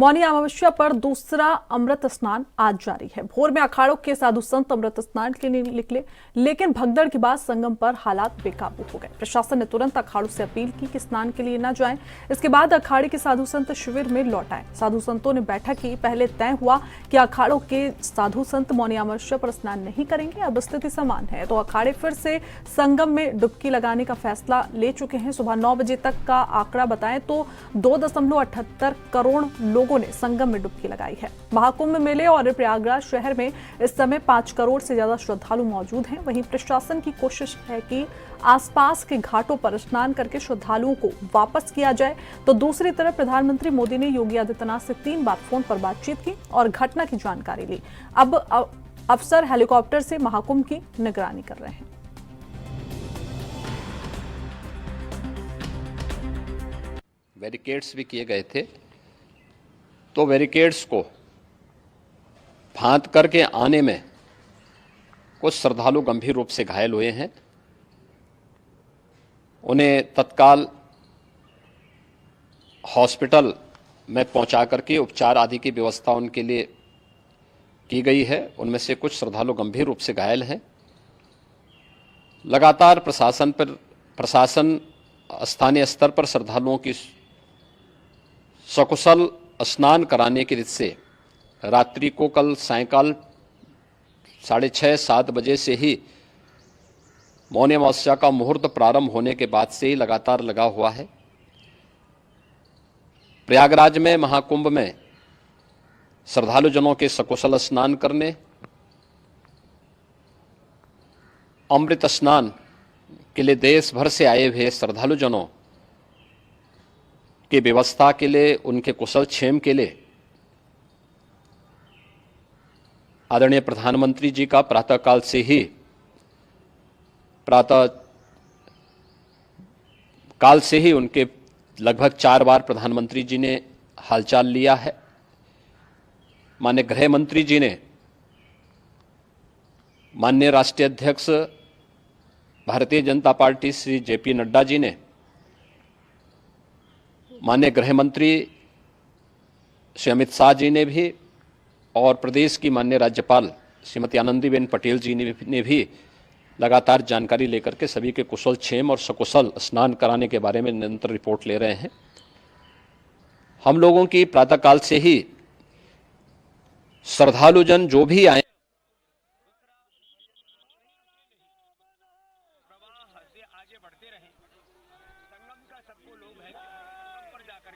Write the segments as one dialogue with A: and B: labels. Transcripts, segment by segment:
A: मौनी अमावस्या पर दूसरा अमृत स्नान आज जारी है। भोर में अखाड़ों के साधु संत अमृत स्नान के लिए निकले, लेकिन भगदड़ के बाद संगम पर हालात बेकाबू हो गए। प्रशासन ने तुरंत अखाड़ों से अपील की कि स्नान के लिए न जाएं। इसके बाद अखाड़े के साधु संत शिविर में लौट आए। साधु संतों ने बैठक की। पहले तय हुआ कि अखाड़ों के साधु संत मौनी अमावस्या पर स्नान नहीं करेंगे। अब स्थिति समान है तो अखाड़े फिर से संगम में डुबकी लगाने का फैसला ले चुके हैं। सुबह 9 बजे तक का आंकड़ा बताएं तो 2.78 करोड़ लोगों ने संगम में डुबकी लगाई है। महाकुंभ मेले और प्रयागराज शहर में इस समय 5 करोड़ से ज्यादा श्रद्धालु मौजूद हैं। वहीं प्रशासन की कोशिश है कि आसपास के घाटों पर स्नान करके श्रद्धालुओं को वापस किया जाए। तो दूसरी तरफ प्रधानमंत्री मोदी ने योगी आदित्यनाथ से 3 बार फोन पर बातचीत की और घटना की जानकारी ली। अब अफसर हेलीकॉप्टर से महाकुंभ की निगरानी कर रहे हैं।
B: बैरिकेड्स भी किए गए थे, तो बैरिकेड्स को फांद करके आने में कुछ श्रद्धालु गंभीर रूप से घायल हुए हैं। उन्हें तत्काल हॉस्पिटल में पहुंचा करके उपचार आदि की व्यवस्था उनके लिए की गई है। उनमें से कुछ श्रद्धालु गंभीर रूप से घायल हैं। लगातार प्रशासन स्थानीय स्तर पर श्रद्धालुओं की सकुशल स्नान कराने की रीत से रात्रि को कल सायंकाल 6:30-7 बजे से ही मौनी अमावस्या का मुहूर्त प्रारंभ होने के बाद से ही लगातार लगा हुआ है। प्रयागराज में महाकुंभ में श्रद्धालु जनों के सकुशल स्नान करने, अमृत स्नान के लिए देश भर से आए हुए श्रद्धालु जनों की व्यवस्था के लिए, उनके कुशल क्षेम के लिए आदरणीय प्रधानमंत्री जी का प्रातःकाल से ही उनके लगभग 4 बार प्रधानमंत्री जी ने हालचाल लिया है। माननीय गृह मंत्री जी ने, माननीय राष्ट्रीय अध्यक्ष भारतीय जनता पार्टी श्री जेपी नड्डा जी ने, माननीय गृह मंत्री श्री अमित शाह जी ने भी और प्रदेश की माननीय राज्यपाल श्रीमती आनंदीबेन पटेल जी ने भी लगातार जानकारी लेकर के सभी के कुशल क्षेम और सकुशल स्नान कराने के बारे में निरंतर रिपोर्ट ले रहे हैं। हम लोगों की प्रातःकाल से ही श्रद्धालु जन जो भी आए
C: आगे बढ़ते रहे। संगम का सबको लोभ है पर जाकर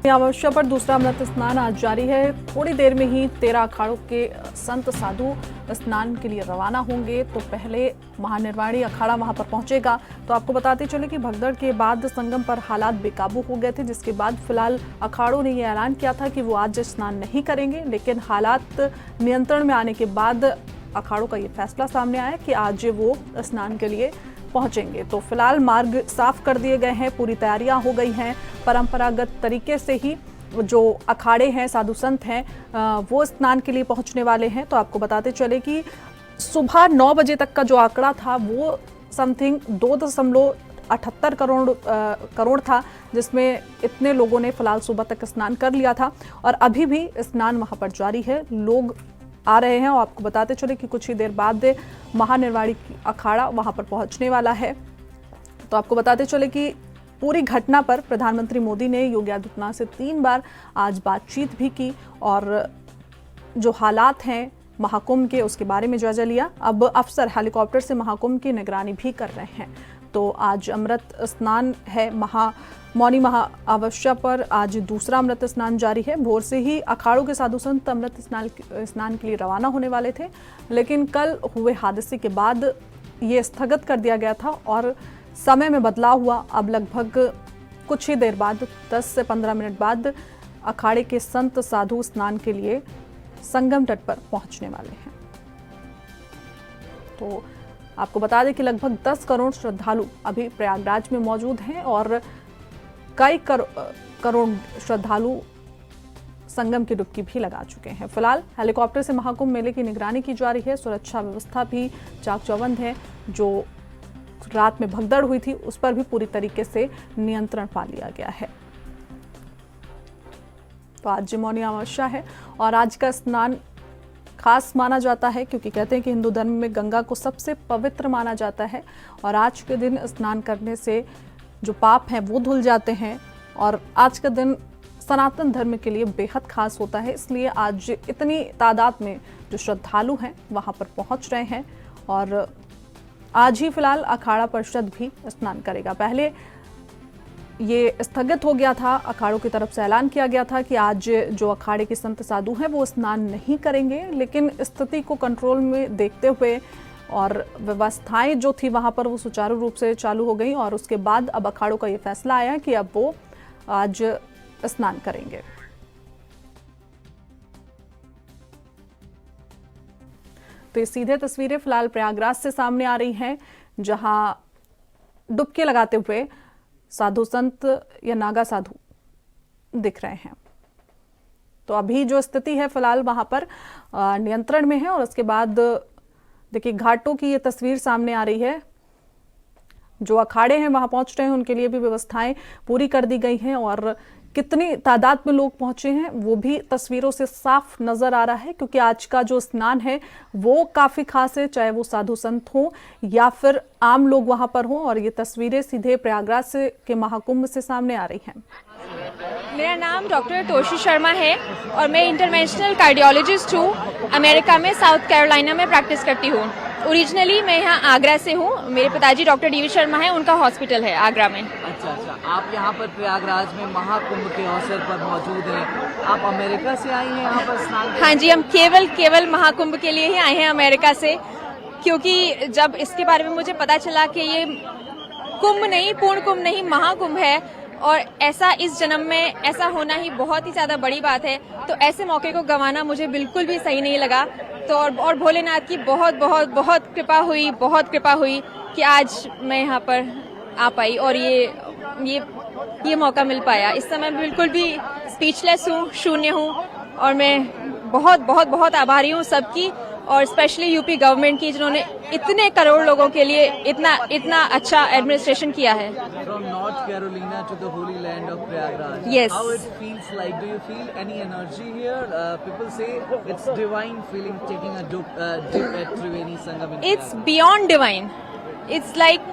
A: अमावस्या पर दूसरा अमृत स्नान आज जारी है। थोड़ी देर में ही 13 अखाड़ों के संत साधु स्नान के लिए रवाना होंगे। तो पहले महानिर्वाणी अखाड़ा वहां पर पहुंचेगा। तो आपको बताते चले कि भगदड़ के बाद संगम पर हालात बेकाबू हो गए थे, जिसके बाद फिलहाल अखाड़ों ने यह ऐलान किया था कि वो आज स्नान नहीं करेंगे। लेकिन हालात नियंत्रण में आने के बाद अखाड़ों का ये फैसला सामने आया कि आज वो स्नान के लिए पहुंचेंगे। तो फिलहाल मार्ग साफ कर दिए गए हैं, पूरी तैयारियां हो गई हैं। परंपरागत तरीके से ही जो अखाड़े हैं, साधु संत हैं, वो स्नान के लिए पहुंचने वाले हैं। तो आपको बताते चले कि सुबह 9 बजे तक का जो आंकड़ा था वो समथिंग 2.78 करोड़ था, जिसमें इतने लोगों ने फिलहाल सुबह तक स्नान कर लिया था और अभी भी स्नान वहां पर जारी है। लोग आ रहे हैं और आपको बताते चले कि कुछ ही देर बाद महानिर्वाणी अखाड़ा वहां पर पहुंचने वाला है। तो आपको बताते चले कि पूरी घटना पर प्रधानमंत्री मोदी ने योगी आदित्यनाथ से 3 बार आज बातचीत भी की और जो हालात हैं महाकुंभ के उसके बारे में जायजा लिया। अब अफसर हेलीकॉप्टर से महाकुंभ की निगरानी भी कर रहे हैं। तो आज अमृत स्नान है। मौनी अमावस्या पर आज दूसरा अमृत स्नान जारी है। भोर से ही अखाड़ों के साधु संत अमृत स्नान के लिए रवाना होने वाले थे, लेकिन कल हुए हादसे के बाद ये स्थगित कर दिया गया था और समय में बदलाव हुआ। अब लगभग कुछ ही देर बाद 10 से 15 मिनट बाद अखाड़े के संत साधु स्नान के लिए संगम तट पर पहुंचने वाले हैं। तो आपको बता दें कि लगभग 10 करोड़ श्रद्धालु अभी प्रयागराज में मौजूद हैं और कई करोड़ श्रद्धालु संगम की डुबकी भी लगा चुके हैं। फिलहाल हेलीकॉप्टर से महाकुंभ मेले की निगरानी की जा रही है। सुरक्षा व्यवस्था भी चाक चौबंद है। जो रात में भगदड़ हुई थी उस पर भी पूरी तरीके से नियंत्रण पा लिया गया है। तो आज मौनी अमावस्या है और आज का स्नान खास माना जाता है क्योंकि कहते हैं कि हिंदू धर्म में गंगा को सबसे पवित्र माना जाता है और आज के दिन स्नान करने से जो पाप हैं वो धुल जाते हैं और आज का दिन सनातन धर्म के लिए बेहद खास होता है। इसलिए आज इतनी तादाद में जो श्रद्धालु हैं वहां पर पहुंच रहे हैं और आज ही फिलहाल अखाड़ा परिषद भी स्नान करेगा। पहले ये स्थगित हो गया था, अखाड़ों की तरफ से ऐलान किया गया था कि आज जो अखाड़े के संत साधु हैं वो स्नान नहीं करेंगे, लेकिन स्थिति को कंट्रोल में देखते हुए और व्यवस्थाएं जो थी वहां पर वो सुचारू रूप से चालू हो गई और उसके बाद अब अखाड़ों का ये फैसला आया कि अब वो आज स्नान करेंगे। तो ये सीधे तस्वीरें फिलहाल प्रयागराज से सामने आ रही हैं जहां डुबकी लगाते हुए साधु संत या नागा साधु दिख रहे हैं। तो अभी जो स्थिति है फिलहाल वहां पर नियंत्रण में है और उसके बाद देखिए घाटों की ये तस्वीर सामने आ रही है। जो अखाड़े हैं वहां पहुंच रहे हैं उनके लिए भी व्यवस्थाएं पूरी कर दी गई हैं और कितनी तादाद में लोग पहुंचे हैं वो भी तस्वीरों से साफ नजर आ रहा है क्योंकि आज का जो स्नान है वो काफी खास है, चाहे वो साधु संत हो या फिर आम लोग वहां पर हों। और ये तस्वीरें सीधे प्रयागराज के महाकुंभ से सामने आ रही हैं।
D: मेरा नाम डॉक्टर तोशी शर्मा है और मैं इंटरनेशनल कार्डियोलॉजिस्ट हूँ। अमेरिका में साउथ कैरोलिना में प्रैक्टिस करती हूँ। ओरिजिनली मैं यहाँ आगरा से हूँ। मेरे पिताजी डॉक्टर डीवी शर्मा है, उनका हॉस्पिटल है आगरा में।
E: अच्छा, आप यहाँ पर प्रयागराज में महाकुंभ के अवसर पर मौजूद हैं। आप अमेरिका से आई हैं यहाँ पर स्नान?
D: हाँ जी, हम केवल महाकुंभ के लिए ही आए हैं अमेरिका से, क्योंकि जब इसके बारे में मुझे पता चला कि ये कुंभ नहीं, पूर्ण कुंभ नहीं, महाकुंभ है और ऐसा इस जन्म में ऐसा होना ही बहुत ही ज्यादा बड़ी बात है, तो ऐसे मौके को गंवाना मुझे बिल्कुल भी सही नहीं लगा। तो और भोलेनाथ की बहुत बहुत बहुत कृपा हुई कि आज मैं यहाँ पर आ पाई और ये मौका मिल पाया। इस समय बिल्कुल भी स्पीचलेस हूँ, शून्य हूँ और मैं बहुत बहुत बहुत आभारी हूँ सबकी और स्पेशली यूपी गवर्नमेंट की जिन्होंने इतने करोड़ लोगों के लिए इतना अच्छा एडमिनिस्ट्रेशन किया है।
E: From North Carolina to the holy land of Prayagraj.
D: Yes.
E: How it feels like? Do you feel any energy here? People say it's divine feeling taking a dip at Triveni Sangam.
D: It's beyond divine. It's like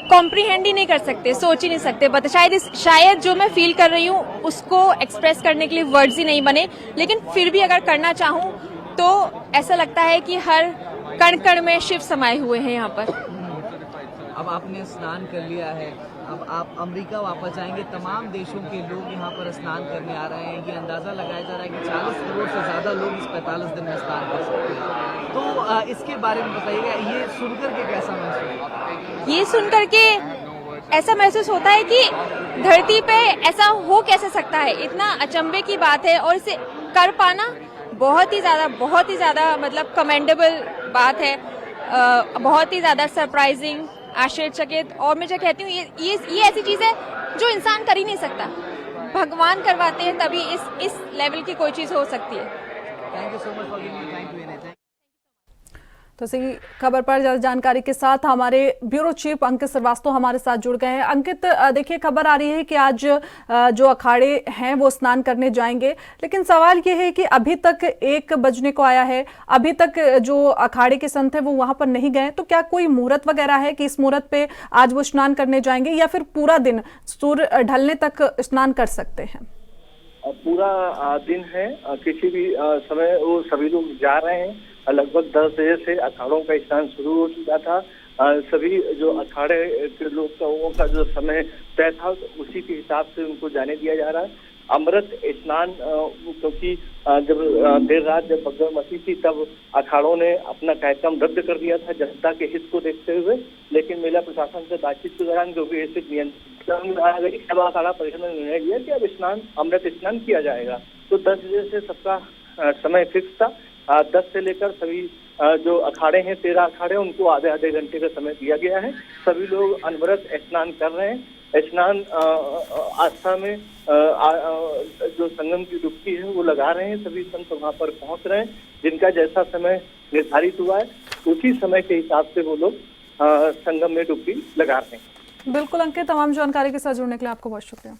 D: comprehend ही नहीं कर सकते, सोच ही नहीं सकते। But शायद जो मैं फील कर रही हूँ उसको एक्सप्रेस करने के लिए वर्ड्स ही नहीं बने, लेकिन फिर भी अगर करना चाहूँ तो ऐसा लगता है कि हर कण कण में शिव समाये हुए हैं यहाँ पर।
E: अब आपने स्नान कर लिया है, अब आप अमेरिका वापस जाएंगे। तमाम देशों के लोग यहाँ पर स्नान करने आ रहे हैं। ये अंदाजा लगाया जा रहा है कि 40 करोड़ से ज्यादा लोग इस 45 दिन में स्नान कर सकते हैं। तो इसके बारे में बताइएगा, ये सुनकर के कैसा महसूस?
D: ये सुनकर के ऐसा महसूस होता है कि धरती पे ऐसा हो कैसे सकता है। इतना अचंभे की बात है और इसे कर पाना बहुत ही ज्यादा मतलब कमेंडेबल बात है। बहुत ही ज्यादा सरप्राइजिंग, आश्चर्यचकित। और मैं जो कहती हूँ ये ऐसी चीज है जो इंसान कर ही नहीं सकता, भगवान करवाते हैं तभी इस लेवल की कोई चीज हो सकती है।
E: Thank you so much for giving me time to anything.
A: तो इसी खबर पर ज्यादा जानकारी के साथ हमारे ब्यूरो चीफ अंकित श्रीवास्तव हमारे साथ जुड़ गए हैं। अंकित, देखिए खबर आ रही है कि आज जो अखाड़े हैं वो स्नान करने जाएंगे, लेकिन सवाल ये है कि अभी तक 1 बजने को आया है, अभी तक जो अखाड़े के संत हैं वो वहां पर नहीं गए। तो क्या कोई मुहूर्त वगैरह है कि इस मुहूर्त पे आज वो स्नान करने जाएंगे या फिर पूरा दिन सूर्य ढलने तक स्नान कर सकते हैं?
F: पूरा दिन है, किसी भी समय वो सभी लोग जा रहे हैं। लगभग 10 बजे से अखाड़ों का स्नान शुरू हो चुका था। सभी जो अखाड़े के लोगों का जो समय तय था उसी के हिसाब से उनको जाने दिया जा रहा है। अमृत स्नान, क्योंकि जब देर रात जब भगदड़ मची थी तब अखाड़ों ने अपना कार्यक्रम रद्द कर दिया था जनता के हित को देखते हुए, लेकिन मेला प्रशासन से बातचीत के दौरान जो भी ऐसे नियंत्रण आ गई, अब अखाड़ा परिषद ने निर्णय लिया कि अब अमृत स्नान किया जाएगा। तो 10 बजे से सबका समय फिक्स था। 10 से लेकर सभी जो अखाड़े हैं 13 अखाड़े, उनको आधे घंटे का समय दिया गया है। सभी लोग अनवरत स्नान कर रहे हैं। स्नान आस्था में जो संगम की डुबकी है वो लगा रहे हैं। सभी संत वहां पर पहुंच रहे हैं। जिनका जैसा समय निर्धारित हुआ है उसी समय के हिसाब से वो लोग संगम में डुबकी लगा रहे हैं।
A: बिल्कुल अंकित, तमाम जानकारी के साथ जुड़ने के लिए आपको बहुत शुक्रिया।